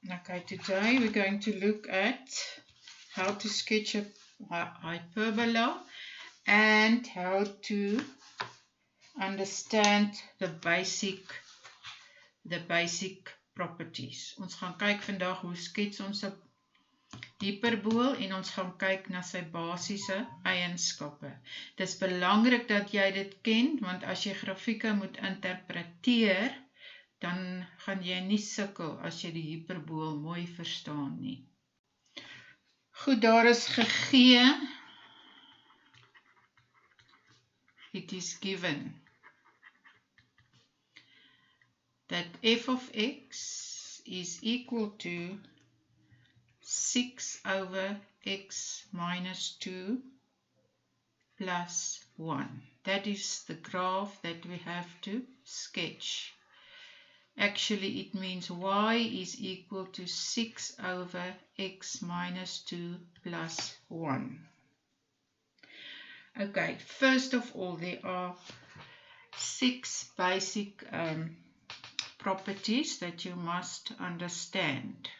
Okay, today we're going to look at how to sketch a hyperbola and how to understand the basic properties. Ons gaan kyk vandag hoe skets ons 'n hiperbool en ons gaan kyk na sy basiese eienskappe. Dit is belangrik dat jy dit ken, want as jy grafieke moet interpreteer, dan gaan jy nie sukkel as jy die hiperbool mooi verstaan nie. Goed, daar is gegee. It is given that f of x is equal to 6 over x minus 2 plus 1. That is the graph that we have to sketch. Actually, it means y is equal to 6 over x minus 2 plus 1. Okay, first of all, there are 6 basic properties that you must understand.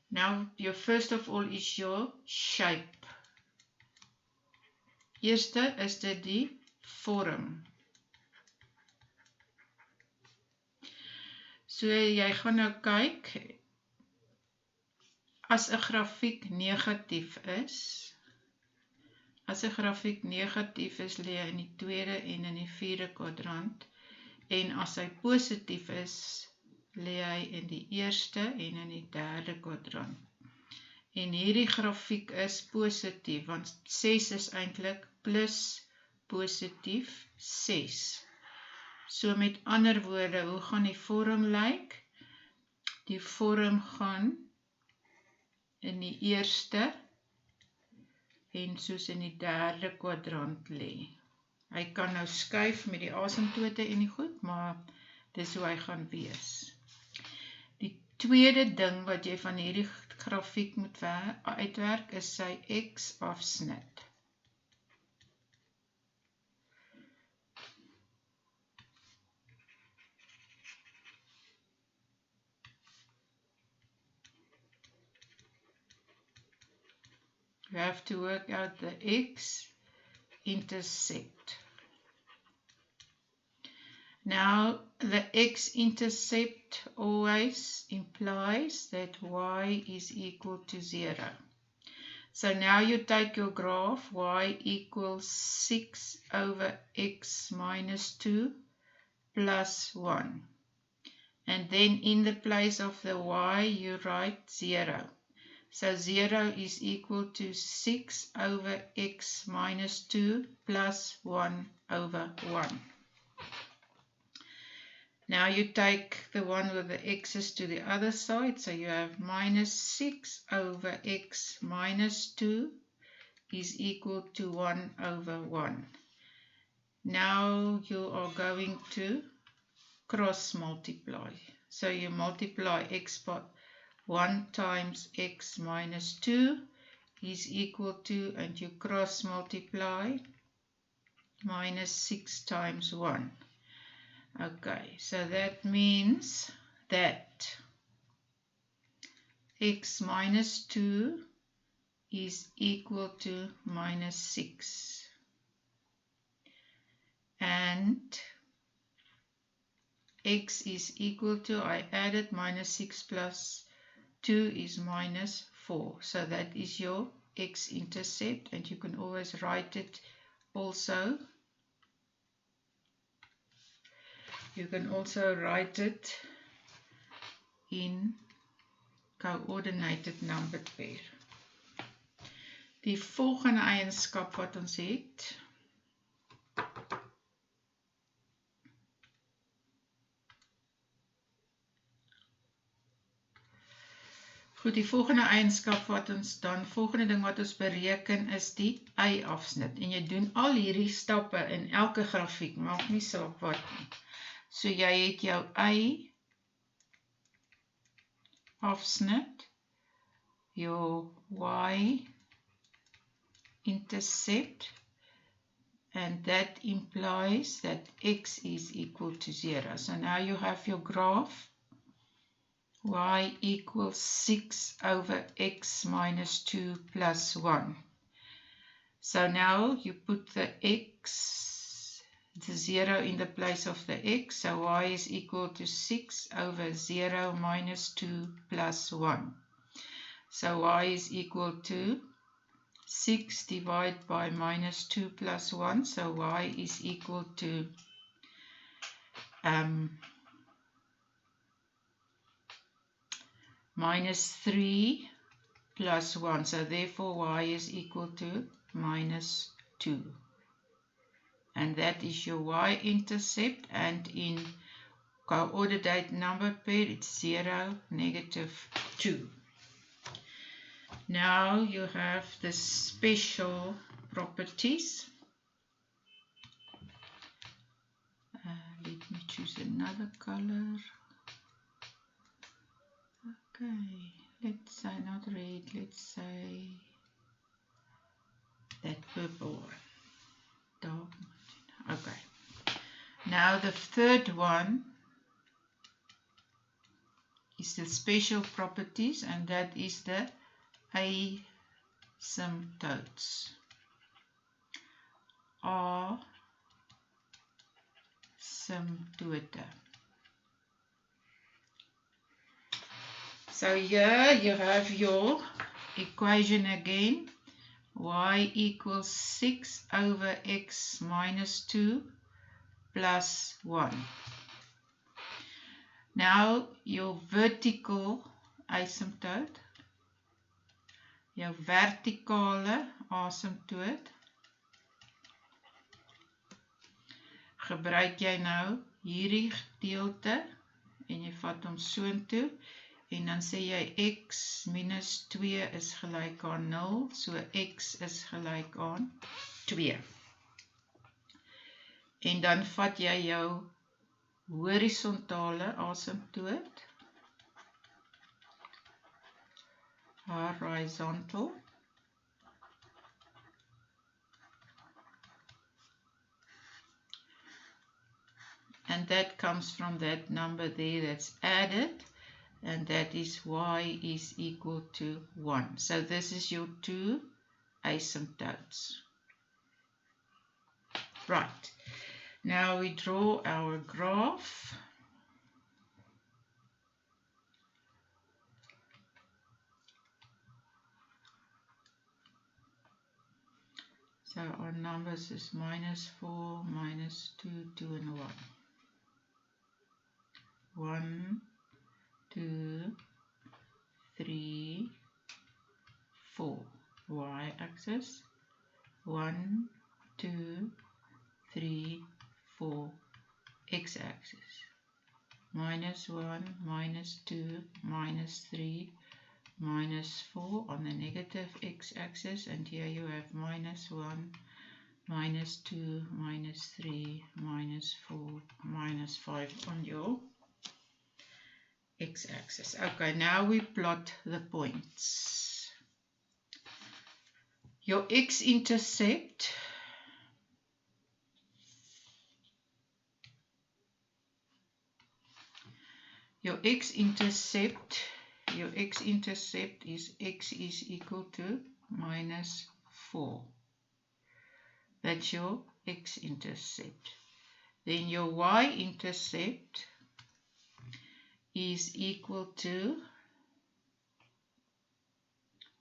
Now, your first of all is your shape. Eerste is dit die vorm. So jy gaan nou kyk, as 'n grafiek negatief is, lê hy in die tweede en in die vierde kwadrant, en as hy positief is, lê hy in die eerste en in die derde kwadrant. En hierdie grafiek is positief, want 6 is eintlik plus positief 6. So met ander woorde, hoe gaan die vorm lyk? Die vorm gaan in die eerste en soos in die derde kwadrant lê. Hy kan nou skuif met die asymptote en die goed, maar dis hoe hy gaan wees. Die tweede ding wat jy van hierdie grafiek moet uitwerk is sy x-afsnit. You have to work out the x-intercept. Now, the x-intercept always implies that y is equal to 0. So now you take your graph, y equals 6 over x minus 2 plus 1. And then in the place of the y, you write 0. So 0 is equal to 6 over x minus 2 plus 1 over 1. Now you take the one with the x's to the other side, so you have minus 6 over x minus 2 is equal to 1 over 1. Now you are going to cross multiply. So you multiply x by 1 times x minus 2 is equal to, and you cross multiply, minus 6 times 1. Okay, so that means that x minus 2 is equal to minus 6. And x is equal to, I added minus 6 plus 2 is minus 4. So that is your x-intercept, and you can always write it also. You can also write it in coordinated numbered pair. Die volgende eienskap wat ons het, goed, die volgende eienskap wat ons dan, volgende ding wat ons bereken is die y-afsnit. En jy doen al hierdie stappe in elke grafiek, maak nie saak wat nie. So jy het jou y-afsnit, your y-intercept, and that implies that x is equal to 0. So now you have your graph, y equals 6 over x minus 2 plus 1. So now you put the x, the 0 in the place of the x, so y is equal to 6 over 0 minus 2 plus 1. So y is equal to 6 divided by minus 2 plus 1, so y is equal to minus 3 plus 1, so therefore y is equal to minus 2. And that is your y-intercept, and in coordinate number pair it's 0, -2. Now you have the special properties. Let me choose another color. Okay, let's say not red, let's say that purple one. Dark. Okay. Now the third one is the special properties, and that is the asymptotes. Asymptote. So here you have your equation again. Y equals 6 over x minus 2 plus 1. Now your vertical asymptote, jou vertikale asymptoot, gebruik jy nou hierdie gedeelte en jy vat hom soontoe en dan sê jy x minus 2 is gelyk aan 0, so x is gelyk aan 2. En dan vat jy jou horisontale asymptoot, horizontal, and that comes from that number there that's added, and that is y is equal to 1. So this is your two asymptotes. Right, now we draw our graph. So our numbers is -4, -2, 2 and 1. 1, 2, 3, 4. Y-axis. 1, 2, 3, 4. X-axis. -1, -2, -3, -4 on the negative x-axis, and here you have -1, -2, -3, -4, -5 on your x-axis. Okay, now we plot the points. Your x-intercept is x is equal to -4. That's your x-intercept. Then your y-intercept is equal to,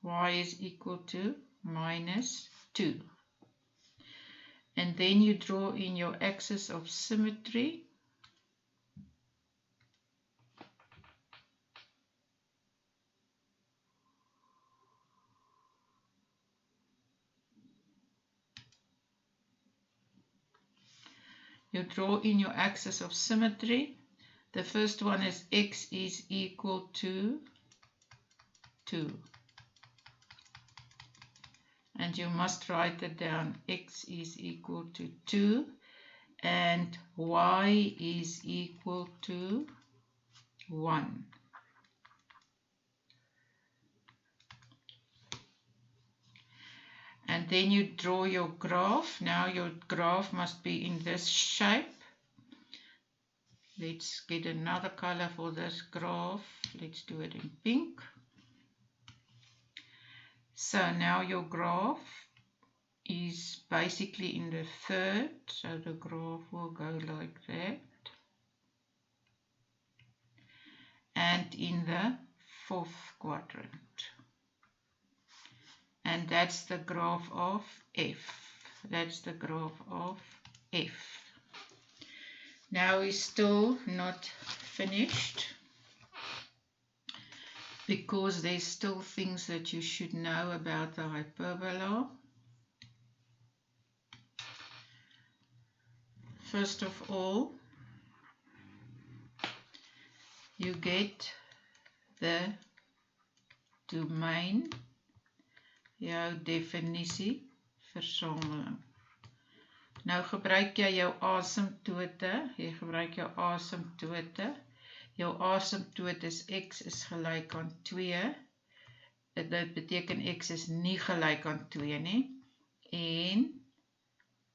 y is equal to -2. And then you draw in your axis of symmetry. You draw in your axis of symmetry. The first one is x is equal to 2. And you must write it down. X is equal to 2 and y is equal to 1. And then you draw your graph. Now your graph must be in this shape. Let's get another color for this graph. Let's do it in pink. So now your graph is basically in the third, so the graph will go like that. And in the fourth quadrant. And that's the graph of F. That's the graph of F. Now we're still not finished, because there's still things that you should know about the hyperbola. First of all, you get the domein, jou definisie, versameling. Nou gebruik jy jou asymptote, jou asymptoot is x is gelyk aan 2, dit beteken x is nie gelyk aan 2 nie, en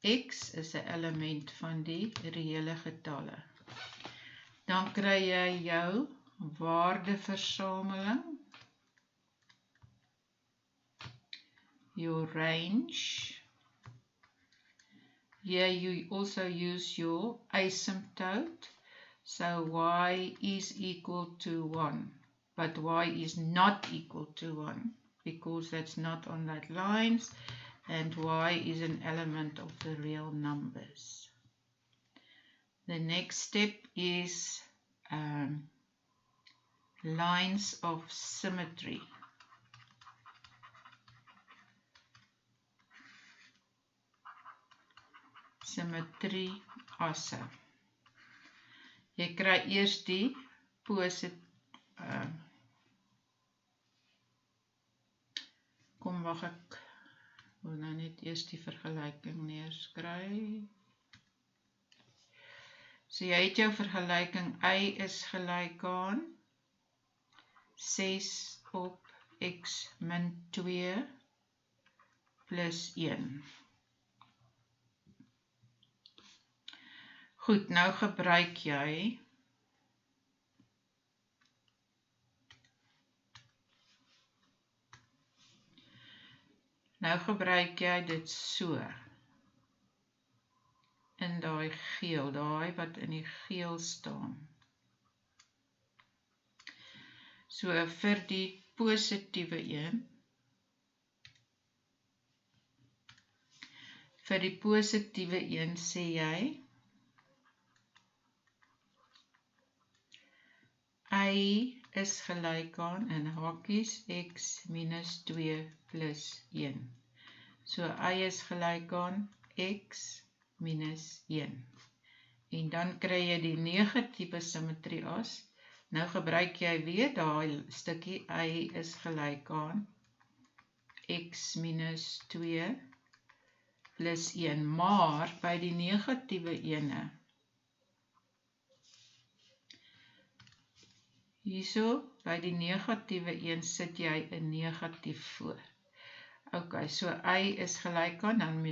x is 'n element van die reële getalle. Dan kry jy jou waardeversameling, your range. Here you also use your asymptote, so y is equal to 1, but y is not equal to 1, because that's not on that lines, and y is an element of the real numbers. The next step is lines of symmetry. Symmetrie asse. Jy kry eers die kom wag, ek wil nou net eers die vergelyking neerskryf. So jy het jou vergelyking y is gelyk aan 6 op x min 2 plus 1. Goed, nou gebruik jy dit so in daai geel, daai wat in die geel staan. So vir die positiewe een, sê jy y is gelyk aan in hakies x minus 2 plus 1. So y is gelyk aan x minus 1. En dan kry jy die negatiewe symmetrie as. Nou gebruik jy weer daai stukkie y is gelyk aan x minus 2 plus 1. Maar by die negatiewe ene, hierso, by die negatiewe een sit jy 'n negatief voor. Ok, so y is gelyk aan, dan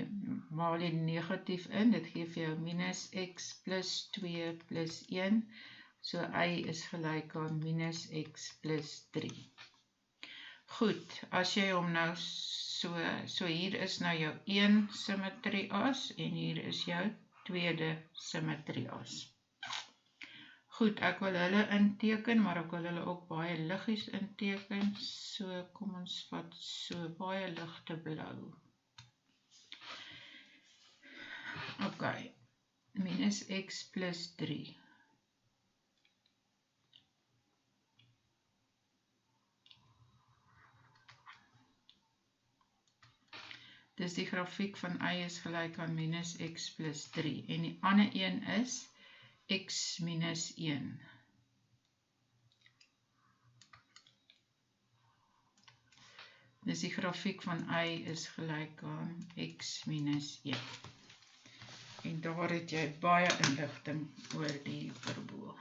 maal jy negatief in, dit gee vir jou minus x plus 2 plus 1, so y is gelyk aan minus x plus 3. Goed, as jy hom nou so hier is nou jou een symmetrie as, en hier is jou tweede symmetrie as. Goed, ek wil hulle inteken, maar ek wil hulle ook baie liggies inteken, so kom ons vat so baie ligte blou. Ok, minus x plus 3. Dis die grafiek van y is gelyk aan minus x plus 3, en die ander een is x minus 1. Dus die grafiek van y is gelyk aan x minus 1. En daar het jy baie inligting oor die hyperbool.